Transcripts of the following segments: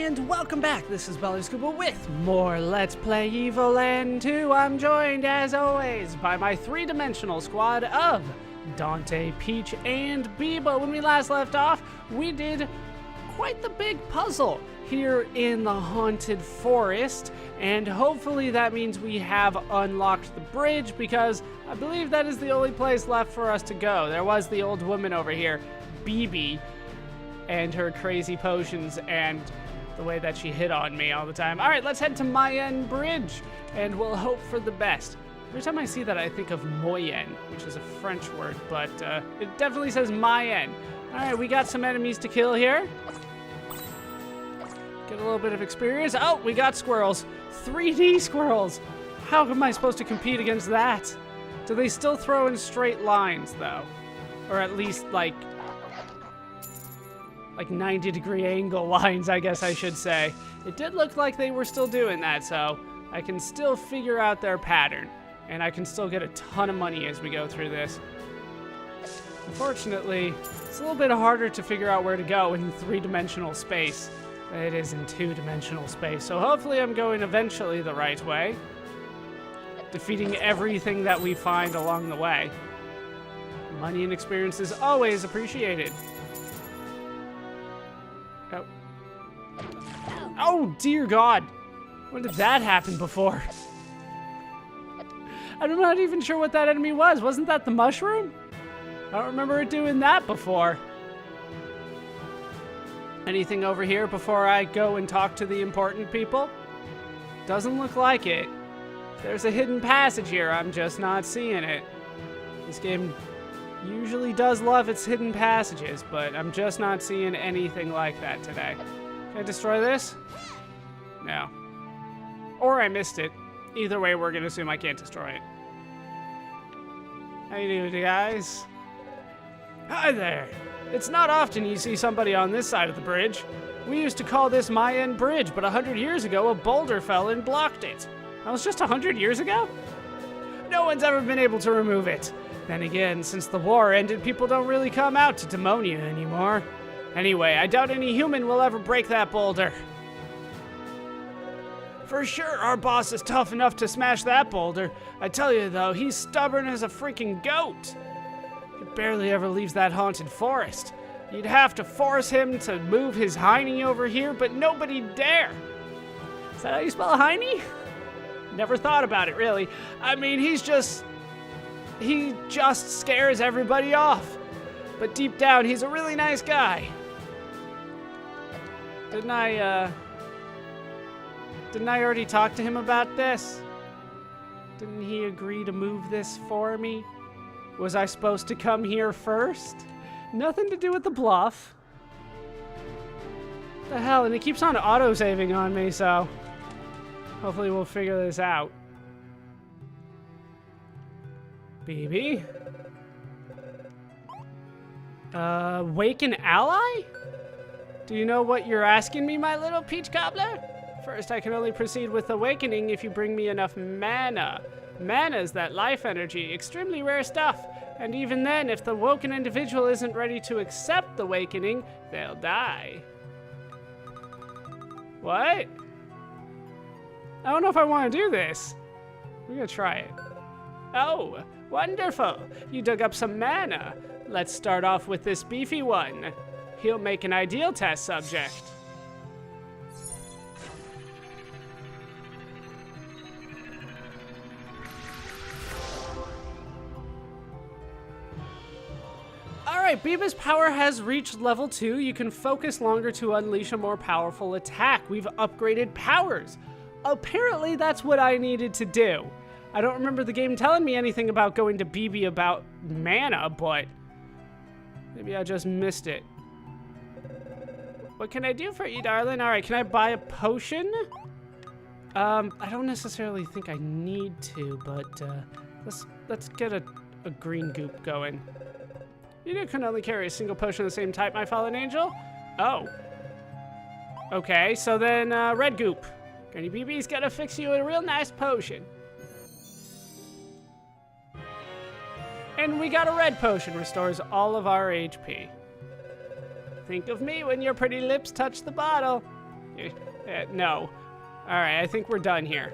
and welcome back. This is Belly Scuba with more Let's Play Evoland 2. I'm joined, as always, by my three-dimensional squad of Dante, Peach, and Biba. When we last left off, we did quite the big puzzle here in the haunted forest, and hopefully that means we have unlocked the bridge, because I believe that is the only place left for us to go. There was the old woman over here, Bibi, and her crazy potions and the way that she hit on me all the time. All right, let's head to Mayen Bridge, and we'll hope for the best. Every time I see that, I think of Moyen, which is a French word, but it definitely says Mayen. All right, we got some enemies to kill here. Get a little bit of experience. Oh, we got squirrels. 3D squirrels. How am I supposed to compete against that? Do they still throw in straight lines, though? Or at least, like 90-degree angle lines, I guess I should say. It did look like they were still doing that, so I can still figure out their pattern. And I can still get a ton of money as we go through this. Unfortunately, it's a little bit harder to figure out where to go in three-dimensional space than it is in two-dimensional space. So hopefully I'm going eventually the right way, defeating everything that we find along the way. Money and experience is always appreciated. Oh. Oh, dear God. When did that happen before? I'm not even sure what that enemy was. Wasn't that the mushroom? I don't remember it doing that before. Anything over here before I go and talk to the important people? Doesn't look like it. There's a hidden passage here. I'm just not seeing it. This game usually does love its hidden passages, but I'm just not seeing anything like that today. Can I destroy this? No. Or I missed it. Either way, we're gonna assume I can't destroy it. How you doing, guys? Hi there. It's not often you see somebody on this side of the bridge. We used to call this Mayen Bridge, but 100 years ago, a boulder fell and blocked it. That was just 100 years ago? No one's ever been able to remove it. Then again, since the war ended, people don't really come out to Demonia anymore. Anyway, I doubt any human will ever break that boulder. For sure, our boss is tough enough to smash that boulder. I tell you though, he's stubborn as a freaking goat. He barely ever leaves that haunted forest. You'd have to force him to move his hiney over here, but nobody dare. Is that how you spell hiney? Never thought about it, really. I mean, he just scares everybody off. But deep down, he's a really nice guy. Didn't I already talk to him about this? Didn't he agree to move this for me? Was I supposed to come here first? Nothing to do with the bluff. What the hell? And it keeps on auto-saving on me, so hopefully we'll figure this out. BB? Wake an ally? Do you know what you're asking me, my little peach cobbler? First, I can only proceed with awakening if you bring me enough mana. Mana is that life energy, extremely rare stuff. And even then, if the woken individual isn't ready to accept the awakening, they'll die. What? I don't know if I want to do this. We're gonna try it. Oh, wonderful. You dug up some mana. Let's start off with this beefy one. He'll make an ideal test subject. Alright, Biba's power has reached level 2. You can focus longer to unleash a more powerful attack. We've upgraded powers. Apparently that's what I needed to do. I don't remember the game telling me anything about going to BB about mana, but maybe I just missed it. What can I do for you, darling? Alright, can I buy a potion? I don't necessarily think I need to, but let's get a green goop going. You can only carry a single potion of the same type, my fallen angel? Oh. Okay, so then red goop. Granny BB's gotta fix you a real nice potion. And we got a red potion, restores all of our HP. Think of me when your pretty lips touch the bottle. No. Alright, I think we're done here.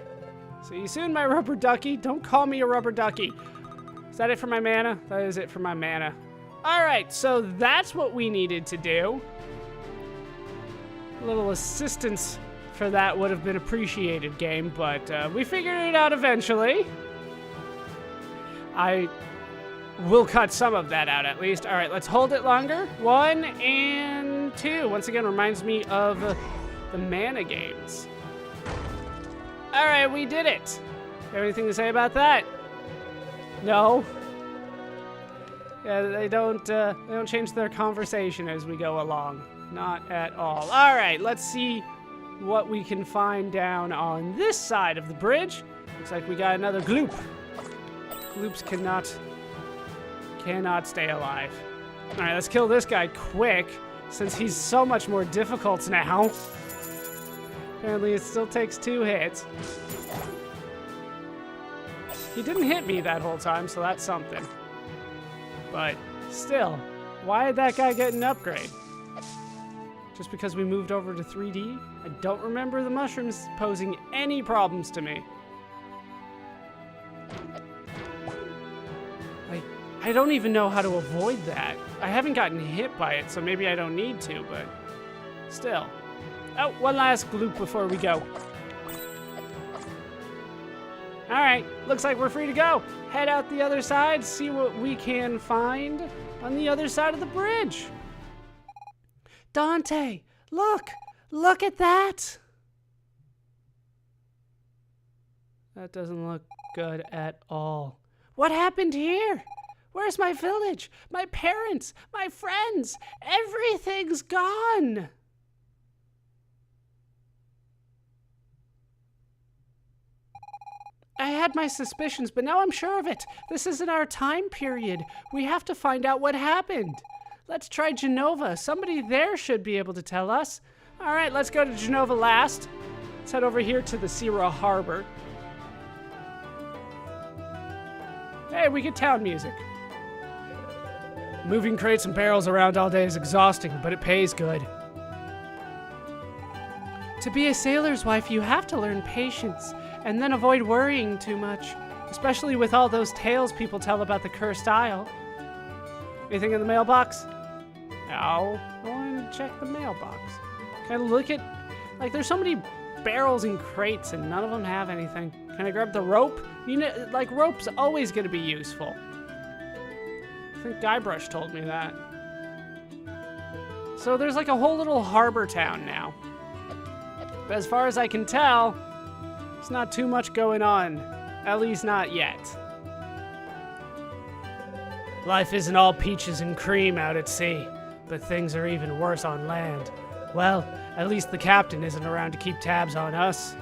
See you soon, my rubber ducky. Don't call me a rubber ducky. Is that it for my mana? That is it for my mana. Alright, so that's what we needed to do. A little assistance for that would have been appreciated, game, but we figured it out eventually. I will cut some of that out at least. Alright, let's hold it longer. 1 and 2. Once again, reminds me of the mana games. Alright, we did it. Have anything to say about that? No. Yeah, they don't change their conversation as we go along. Not at all. Alright, let's see what we can find down on this side of the bridge. Looks like we got another gloop. Gloops cannot stay alive. Alright, let's kill this guy quick, since he's so much more difficult now. Apparently it still takes 2 hits. He didn't hit me that whole time, so that's something. But still, why did that guy get an upgrade? Just because we moved over to 3D? I don't remember the mushrooms posing any problems to me. I don't even know how to avoid that. I haven't gotten hit by it, so maybe I don't need to, but still. Oh, one last gloop before we go. Alright, looks like we're free to go. Head out the other side, see what we can find on the other side of the bridge. Dante, look! Look at that! That doesn't look good at all. What happened here? Where's my village? My parents? My friends? Everything's gone! I had my suspicions, but now I'm sure of it. This isn't our time period. We have to find out what happened. Let's try Genova. Somebody there should be able to tell us. All right, let's go to Genova last. Let's head over here to the Sierra Harbor. Hey, we get town music. Moving crates and barrels around all day is exhausting, but it pays good. To be a sailor's wife, you have to learn patience and then avoid worrying too much, especially with all those tales people tell about the cursed isle. Anything in the mailbox? No. I want to check the mailbox. Can I look at... Like, there's so many barrels and crates and none of them have anything. Can I grab the rope? You know, like, rope's always going to be useful. I think Guybrush told me that. So there's like a whole little harbor town now. But as far as I can tell, there's not too much going on. At least not yet. Life isn't all peaches and cream out at sea, but things are even worse on land. Well, at least the captain isn't around to keep tabs on us.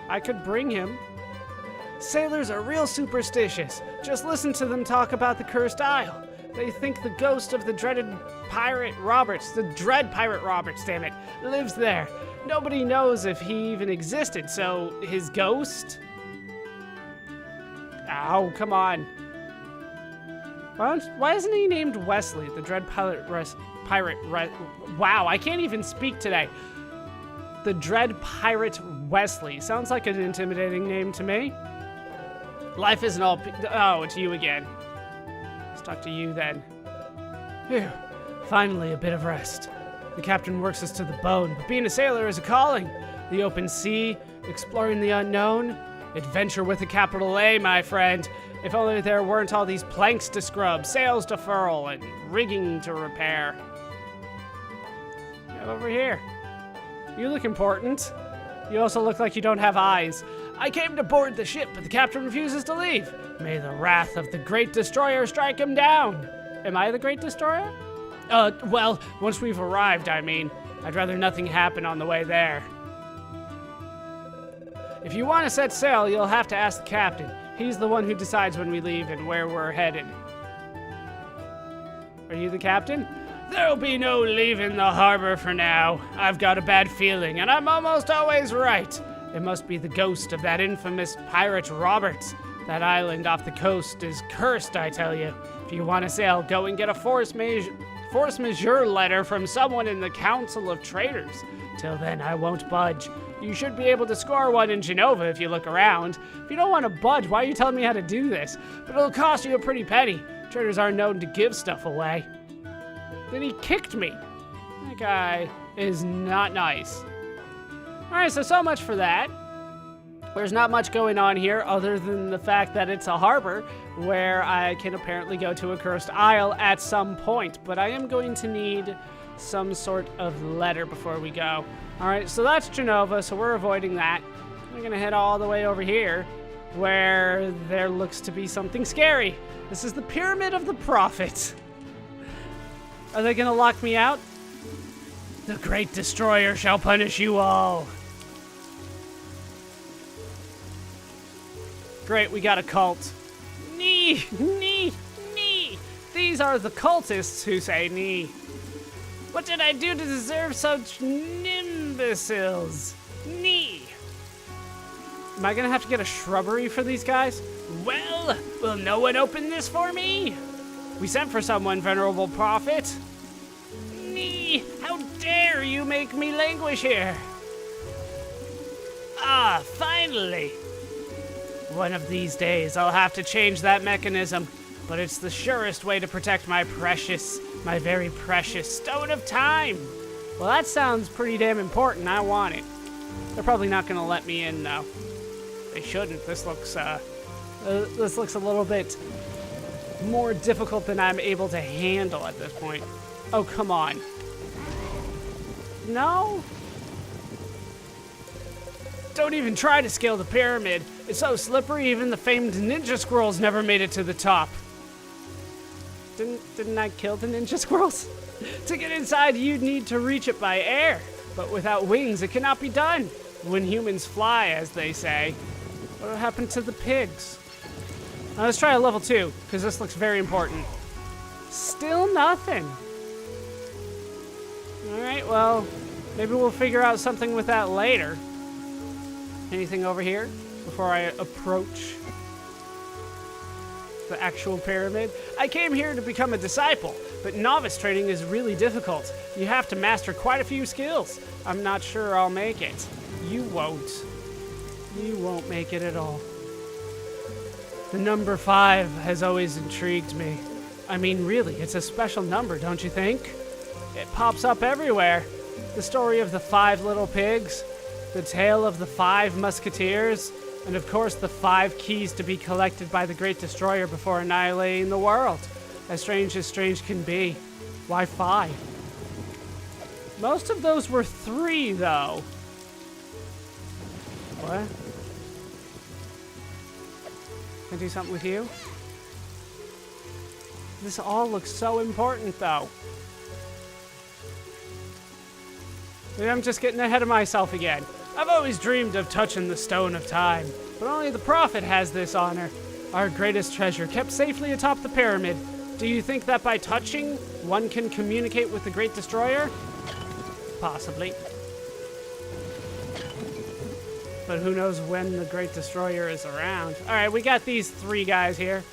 I could bring him. Sailors are real superstitious. Just listen to them talk about the cursed isle. They think the ghost of the dread pirate Roberts, damn it, lives there. Nobody knows if he even existed, so his ghost? Ow, come on. Why isn't he named Wesley, the dread wow, I can't even speak today. The dread pirate Wesley. Sounds like an intimidating name to me. Life isn't all... Oh, it's you again. Let's talk to you then. Phew. Finally, a bit of rest. The captain works us to the bone, but being a sailor is a calling. The open sea, exploring the unknown. Adventure with a capital A, my friend. If only there weren't all these planks to scrub, sails to furl, and rigging to repair. Get over here. You look important. You also look like you don't have eyes. I came to board the ship, but the captain refuses to leave. May the wrath of the Great Destroyer strike him down. Am I the Great Destroyer? Well, once we've arrived, I mean. I'd rather nothing happen on the way there. If you want to set sail, you'll have to ask the captain. He's the one who decides when we leave and where we're headed. Are you the captain? There'll be no leaving the harbor for now. I've got a bad feeling, and I'm almost always right. It must be the ghost of that infamous pirate Roberts. That island off the coast is cursed, I tell you. If you want to sail, go and get a force force majeure letter from someone in the Council of Traitors. Till then, I won't budge. You should be able to score one in Genova if you look around. If you don't want to budge, why are you telling me how to do this? But it'll cost you a pretty penny. Traitors are known to give stuff away. Then he kicked me. That guy is not nice. Alright, so much for that. There's not much going on here other than the fact that it's a harbor where I can apparently go to a cursed isle at some point. But I am going to need some sort of letter before we go. Alright, so that's Genova, so we're avoiding that. We're gonna head all the way over here where there looks to be something scary. This is the Pyramid of the Prophet. Are they gonna lock me out? The Great Destroyer shall punish you all. Great, we got a cult. Nee, nee, nee. These are the cultists who say nee. What did I do to deserve such imbeciles? Nee. Am I gonna have to get a shrubbery for these guys? Well, will no one open this for me? We sent for someone, venerable prophet. Nee, how dare you make me languish here? Ah, finally. One of these days, I'll have to change that mechanism, but it's the surest way to protect my very precious Stone of Time. Well, that sounds pretty damn important. I want it. They're probably not gonna let me in, though. They shouldn't. This looks a little bit more difficult than I'm able to handle at this point. Oh, come on. No? Don't even try to scale the pyramid. It's so slippery, even the famed ninja squirrels never made it to the top. Didn't I kill the ninja squirrels? To get inside, you'd need to reach it by air. But without wings, it cannot be done. When humans fly, as they say. What happened to the pigs? Now let's try a level 2, because this looks very important. Still nothing. Alright, well, maybe we'll figure out something with that later. Anything over here before I approach the actual pyramid? I came here to become a disciple, but novice training is really difficult. You have to master quite a few skills. I'm not sure I'll make it. You won't. You won't make it at all. The number 5 has always intrigued me. I mean, really, it's a special number, don't you think? It pops up everywhere. The story of the 5 little pigs, the tale of the 5 musketeers, and of course the 5 keys to be collected by the Great Destroyer before annihilating the world. As strange can be. Why 5? Most of those were 3, though. What? Can I do something with you? This all looks so important, though. Maybe I'm just getting ahead of myself again. I've always dreamed of touching the Stone of Time, but only the Prophet has this honor. Our greatest treasure, kept safely atop the pyramid. Do you think that by touching, one can communicate with the Great Destroyer? Possibly. But who knows when the Great Destroyer is around. Alright, we got these 3 guys here.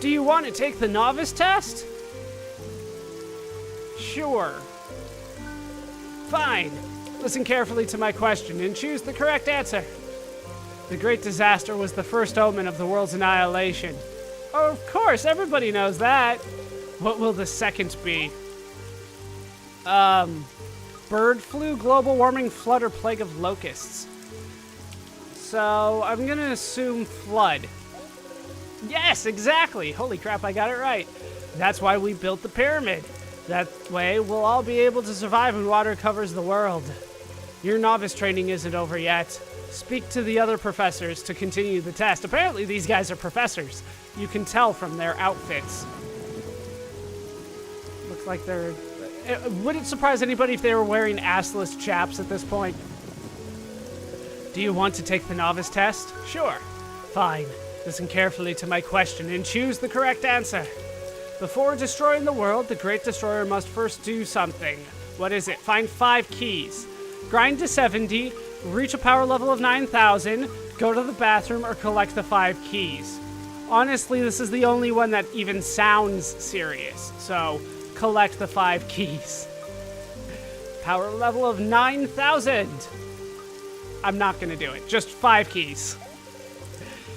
Do you want to take the novice test? Sure. Fine. Listen carefully to my question and choose the correct answer. The Great Disaster was the first omen of the world's annihilation. Oh, of course, everybody knows that. What will the second be? Bird flu, global warming, flood, or plague of locusts. So, I'm gonna assume flood. Yes, exactly. Holy crap, I got it right. That's why we built the pyramid. That way, we'll all be able to survive when water covers the world. Your novice training isn't over yet. Speak to the other professors to continue the test. Apparently, these guys are professors. You can tell from their outfits. Looks like they're... Would it surprise anybody if they were wearing assless chaps at this point? Do you want to take the novice test? Sure. Fine. Listen carefully to my question and choose the correct answer. Before destroying the world, the Great Destroyer must first do something. What is it? Find 5 keys. Grind to 70, reach a power level of 9,000, go to the bathroom, or collect the 5 keys. Honestly, this is the only one that even sounds serious. So, collect the 5 keys. Power level of 9,000. I'm not gonna do it. Just 5 keys.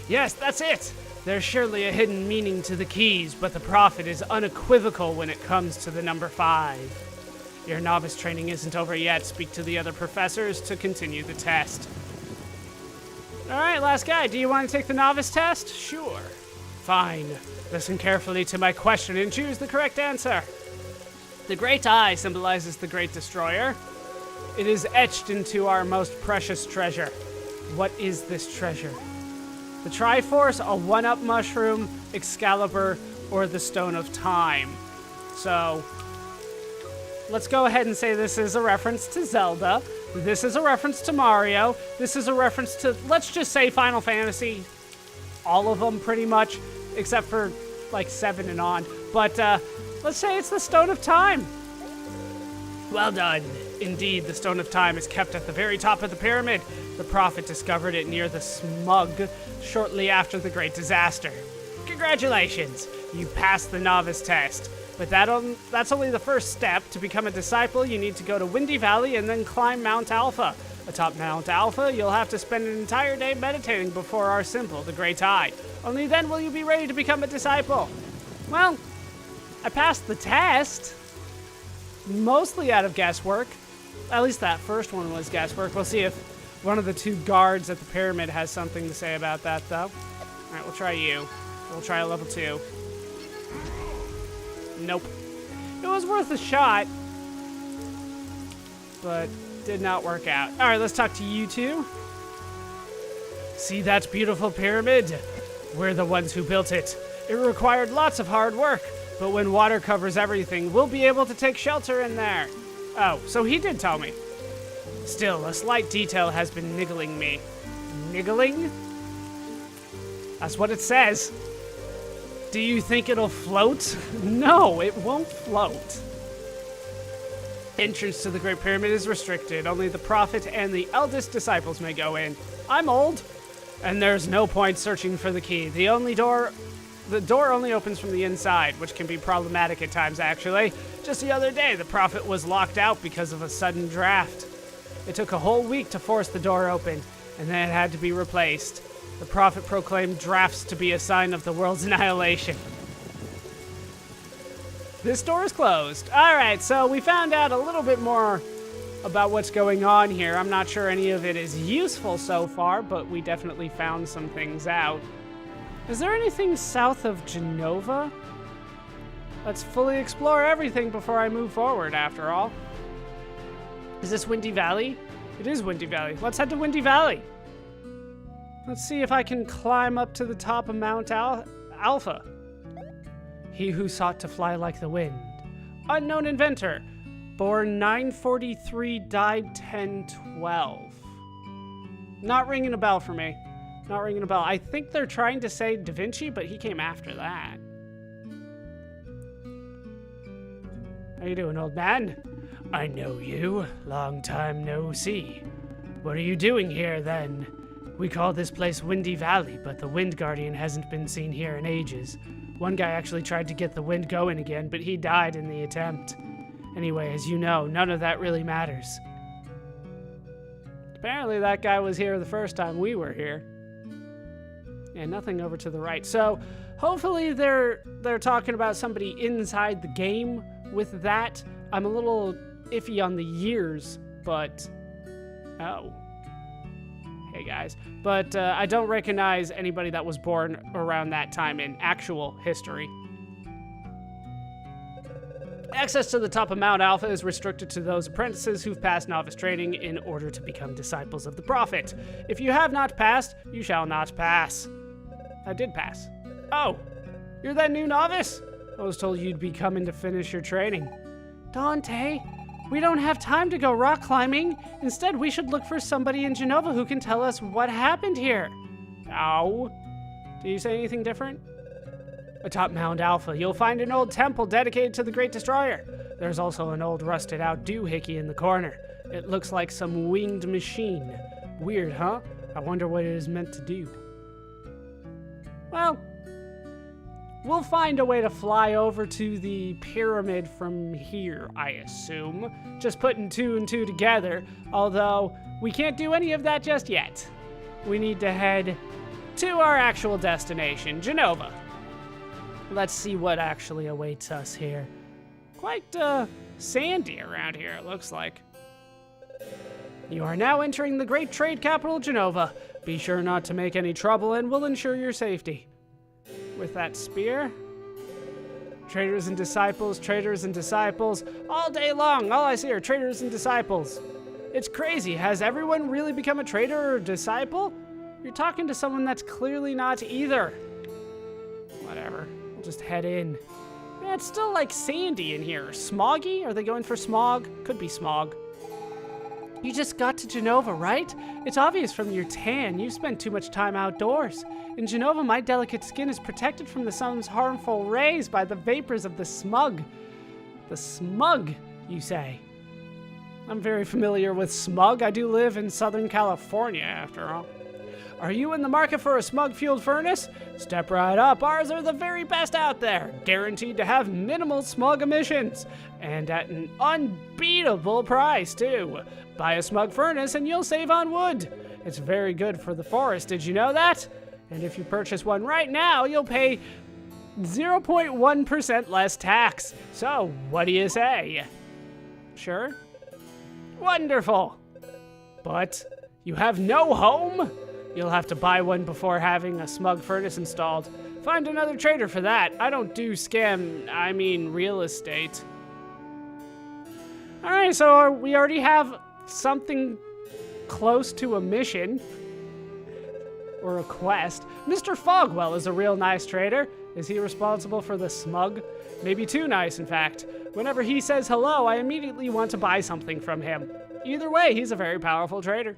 Yes, that's it. There's surely a hidden meaning to the keys, but the prophet is unequivocal when it comes to the number 5. Your novice training isn't over yet. Speak to the other professors to continue the test. All right, last guy. Do you want to take the novice test? Sure. Fine. Listen carefully to my question and choose the correct answer. The great eye symbolizes the great destroyer. It is etched into our most precious treasure. What is this treasure? The Triforce, a 1-up mushroom, Excalibur, or the Stone of Time. So, let's go ahead and say this is a reference to Zelda. This is a reference to Mario. This is a reference to, let's just say, Final Fantasy. All of them, pretty much, except for, like, 7 and on. But, let's say it's the Stone of Time. Well done. Indeed, the Stone of Time is kept at the very top of the pyramid. The prophet discovered it near the smug shortly after the Great Disaster. Congratulations! You passed the novice test. But that's only the first step. To become a disciple, you need to go to Windy Valley and then climb Mount Alpha. Atop Mount Alpha, you'll have to spend an entire day meditating before our symbol, the Great Eye. Only then will you be ready to become a disciple. Well, I passed the test. Mostly out of guesswork. At least that first one was guesswork. We'll see if one of the 2 guards at the pyramid has something to say about that, though. All right, we'll try you. We'll try a level 2. Nope. It was worth a shot, but did not work out. All right, let's talk to you 2. See that beautiful pyramid? We're the ones who built it. It required lots of hard work, but when water covers everything, we'll be able to take shelter in there. Oh, so he did tell me. Still, a slight detail has been niggling me. Niggling? That's what it says. Do you think it'll float? No, it won't float. Entrance to the Great Pyramid is restricted. Only the prophet and the eldest disciples may go in. I'm old, and there's no point searching for the key. The door only opens from the inside, which can be problematic at times, actually. Just the other day, the prophet was locked out because of a sudden draft. It took a whole week to force the door open, and then it had to be replaced. The prophet proclaimed drafts to be a sign of the world's annihilation. This door is closed. All right, so we found out a little bit more about what's going on here. I'm not sure any of it is useful so far, but we definitely found some things out. Is there anything south of Genova? Let's fully explore everything before I move forward, after all. Is this Windy Valley? It is Windy Valley. Let's head to Windy Valley. Let's see if I can climb up to the top of Mount Alpha. He who sought to fly like the wind. Unknown inventor. Born 943, died 1012. Not ringing a bell for me. Not ringing a bell. I think they're trying to say Da Vinci, but he came after that. How you doing, old man? I know you. Long time no see. What are you doing here, then? We call this place Windy Valley, but the Wind Guardian hasn't been seen here in ages. One guy actually tried to get the wind going again, but he died in the attempt. Anyway, as you know, none of that really matters. Apparently that guy was here the first time we were here. And nothing over to the right. So hopefully they're talking about somebody inside the game with that. I'm a little iffy on the years, but... Oh. Hey guys. But I don't recognize anybody that was born around that time in actual history. Access to the top of Mount Alpha is restricted to those apprentices who've passed novice training in order to become disciples of the prophet. If you have not passed, you shall not pass. I did pass. Oh, you're that new novice? I was told you'd be coming to finish your training. Dante, we don't have time to go rock climbing. Instead, we should look for somebody in Genova who can tell us what happened here. Ow. Do you say anything different? Atop Mount Alpha, you'll find an old temple dedicated to the Great Destroyer. There's also an old rusted-out doohickey in the corner. It looks like some winged machine. Weird, huh? I wonder what it is meant to do. Well, We'll find a way to fly over to the pyramid from here, I assume. Just putting 2 and 2 together, although we can't do any of that just yet. We need to head to our actual destination, Genova. Let's see what actually awaits us here. Quite sandy around here, it looks like. You are now entering the great trade capital, Genova. Be sure not to make any trouble and we'll ensure your safety. With that spear. Traders and disciples, all day long. All I see are traders and disciples. It's crazy. Has everyone really become a trader or a disciple? You're talking to someone that's clearly not either. Whatever. We'll just head in. Yeah, it's still like sandy in here. Smoggy? Are they going for smog? Could be smog. You just got to Genova, right? It's obvious from your tan. You spent too much time outdoors. In Genova, my delicate skin is protected from the sun's harmful rays by the vapors of the smog. The smog, you say? I'm very familiar with smog. I do live in Southern California, after all. Are you in the market for a smog-fueled furnace? Step right up. Ours are the very best out there, guaranteed to have minimal smog emissions, and at an unbeatable price, too. Buy a smog furnace and you'll save on wood. It's very good for the forest, did you know that? And if you purchase one right now, you'll pay 0.1% less tax. So, what do you say? Sure? Wonderful. But you have no home? You'll have to buy one before having a smug furnace installed. Find another trader for that. I don't do real estate. Alright, so we already have something close to a mission. Or a quest. Mr. Fogwell is a real nice trader. Is he responsible for the smug? Maybe too nice, in fact. Whenever he says hello, I immediately want to buy something from him. Either way, he's a very powerful trader.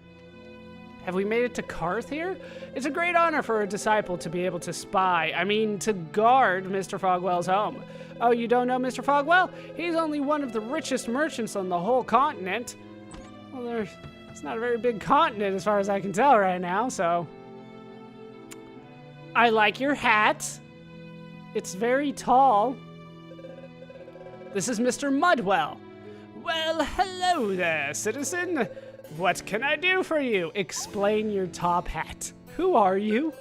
Have we made it to Karth here? It's a great honor for a disciple to be able to to guard Mr. Fogwell's home. Oh, you don't know Mr. Fogwell? He's only one of the richest merchants on the whole continent. Well, it's not a very big continent as far as I can tell right now, so... I like your hat. It's very tall. This is Mr. Mudwell. Well, hello there, citizen. What can I do for you? Explain your top hat. Who are you?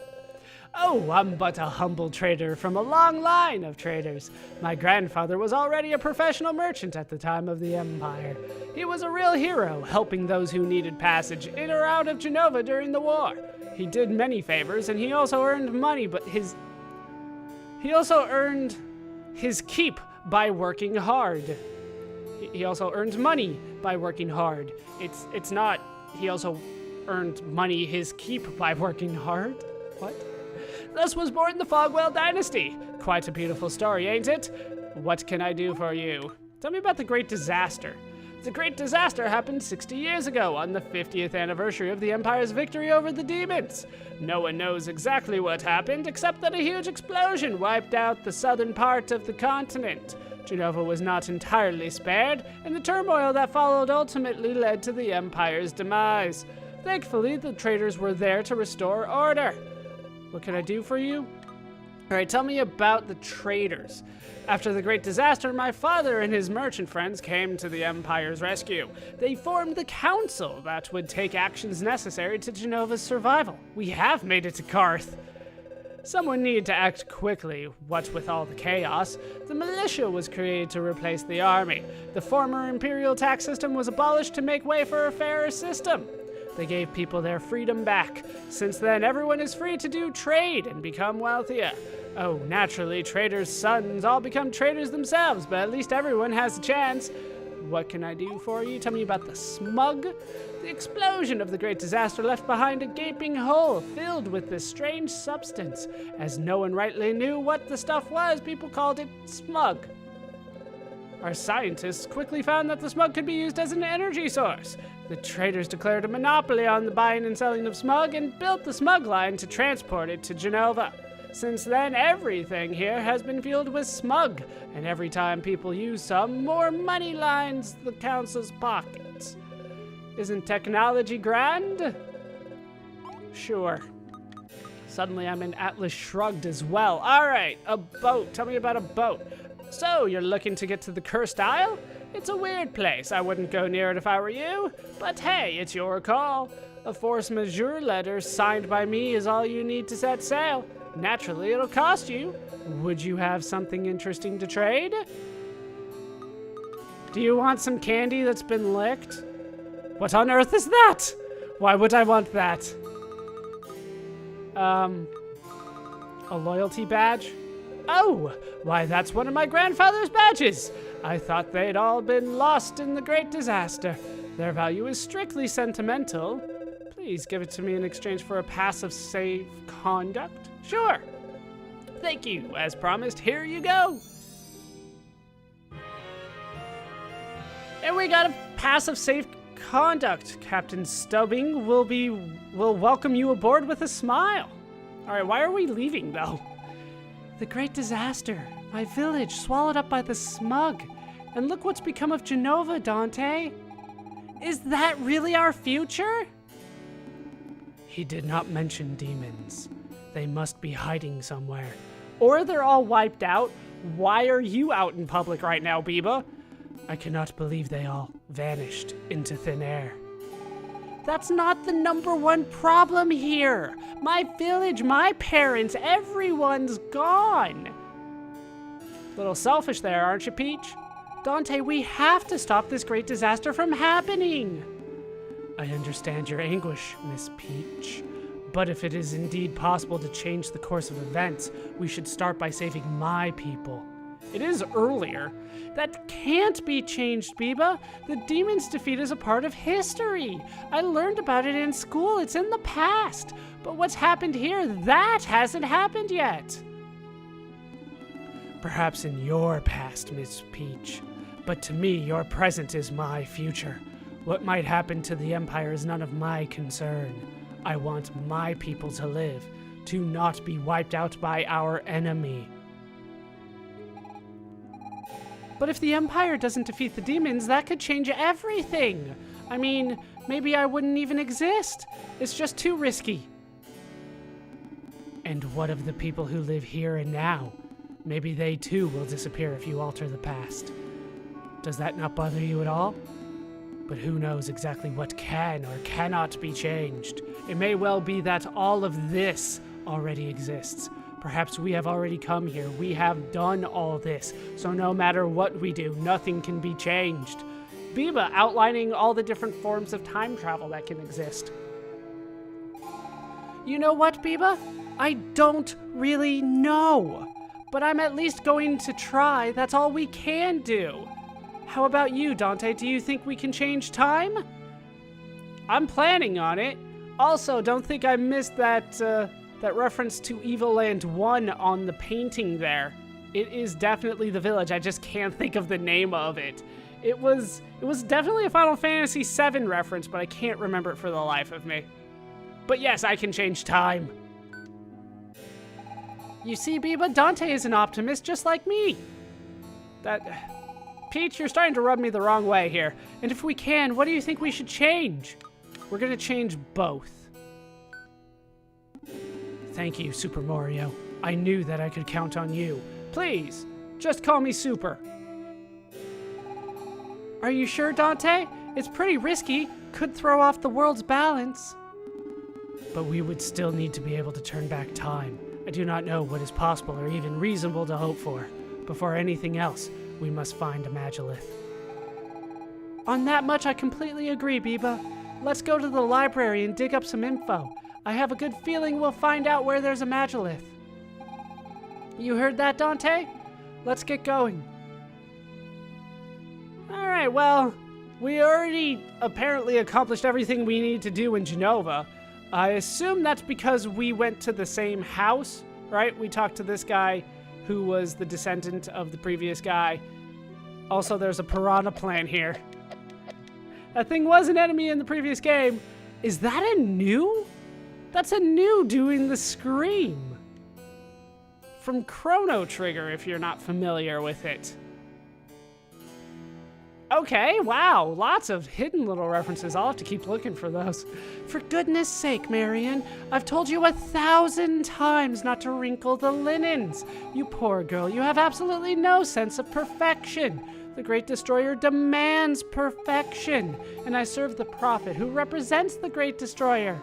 Oh, I'm but a humble trader from a long line of traders. My grandfather was already a professional merchant at the time of the Empire. He was a real hero, helping those who needed passage in or out of Genova during the war. He did many favors, and he also earned money, but he also earned his keep by working hard. He also earned money by working hard. It's not he also earned money his keep by working hard. What? Thus was born the Fogwell dynasty. Quite a beautiful story, ain't it? What can I do for you? Tell me about the Great Disaster. The Great Disaster happened 60 years ago on the 50th anniversary of the Empire's victory over the demons. No one knows exactly what happened, except that a huge explosion wiped out the southern part of the continent. Genova was not entirely spared, and the turmoil that followed ultimately led to the Empire's demise. Thankfully, the traders were there to restore order. What can I do for you? Alright, tell me about the traders. After the Great Disaster, my father and his merchant friends came to the Empire's rescue. They formed the council that would take actions necessary to Genova's survival. We have made it to Karth. Someone needed to act quickly, what with all the chaos. The militia was created to replace the army. The former imperial tax system was abolished to make way for a fairer system. They gave people their freedom back. Since then, everyone is free to do trade and become wealthier. Oh, naturally, traders' sons all become traders themselves, but at least everyone has a chance. What can I do for you? Tell me about the smug. The explosion of the Great Disaster left behind a gaping hole filled with this strange substance. As no one rightly knew what the stuff was, people called it smug. Our scientists quickly found that the smug could be used as an energy source. The traders declared a monopoly on the buying and selling of smug and built the smug line to transport it to Genova. Since then, everything here has been fueled with smug, and every time people use some, more money lines the council's pockets. Isn't technology grand? Sure. Suddenly I'm in Atlas Shrugged as well. All right, a boat. Tell me about a boat. So, you're looking to get to the Cursed Isle? It's a weird place. I wouldn't go near it if I were you. But hey, it's your call. A force majeure letter signed by me is all you need to set sail. Naturally, it'll cost you. Would you have something interesting to trade? Do you want some candy that's been licked? What on earth is that? Why would I want that? A loyalty badge? Oh, why that's one of my grandfather's badges. I thought they'd all been lost in the great disaster. Their value is strictly sentimental. Please give it to me in exchange for a pass of safe conduct. Sure. Thank you. As promised, here you go. And we got a pass of safe conduct. Captain Stubbing will welcome you aboard with a smile. All right, why are we leaving though? The great disaster. My village swallowed up by the smug. And look what's become of Genova, Dante. Is that really our future? He did not mention demons. They must be hiding somewhere. Or they're all wiped out. Why are you out in public right now, Biba? I cannot believe they all vanished into thin air. That's not the #1 problem here. My village, my parents, everyone's gone. Little selfish there, aren't you, Peach? Dante, we have to stop this great disaster from happening. I understand your anguish, Miss Peach. But if it is indeed possible to change the course of events, we should start by saving my people. It is earlier. That can't be changed, Biba. The demon's defeat is a part of history. I learned about it in school. It's in the past. But what's happened here, that hasn't happened yet. Perhaps in your past, Miss Peach. But to me, your present is my future. What might happen to the Empire is none of my concern. I want my people to live, to not be wiped out by our enemy. But if the Empire doesn't defeat the demons, that could change everything. I mean, maybe I wouldn't even exist. It's just too risky. And what of the people who live here and now? Maybe they too will disappear if you alter the past. Does that not bother you at all? But who knows exactly what can or cannot be changed? It may well be that all of this already exists. Perhaps we have already come here. We have done all this. So no matter what we do, nothing can be changed. Biba outlining all the different forms of time travel that can exist. You know what, Biba? I don't really know. But I'm at least going to try. That's all we can do. How about you, Dante? Do you think we can change time? I'm planning on it. Also, don't think I missed that reference to Evoland 1 on the painting there. It is definitely the village. I just can't think of the name of it. It was definitely a Final Fantasy VII reference, but I can't remember it for the life of me. But yes, I can change time. You see, Biba, Dante is an optimist just like me. Peach, you're starting to rub me the wrong way here. And if we can, what do you think we should change? We're gonna change both. Thank you, Super Mario. I knew that I could count on you. Please, just call me Super. Are you sure, Dante? It's pretty risky. Could throw off the world's balance. But we would still need to be able to turn back time. I do not know what is possible or even reasonable to hope for. Before anything else, we must find a Magilith. On that much, I completely agree, Biba. Let's go to the library and dig up some info. I have a good feeling we'll find out where there's a Magilith. You heard that, Dante? Let's get going. Alright, well, we already apparently accomplished everything we need to do in Genova. I assume that's because we went to the same house, right? We talked to this guy who was the descendant of the previous guy. Also, there's a piranha plant here. That thing was an enemy in the previous game. Is that a new? That's a new doing the scream. From Chrono Trigger, if you're not familiar with it. Okay, wow, lots of hidden little references. I'll have to keep looking for those. For goodness sake, Marion, I've told you 1,000 times not to wrinkle the linens. You poor girl, you have absolutely no sense of perfection. The Great Destroyer demands perfection, and I serve the prophet who represents the Great Destroyer.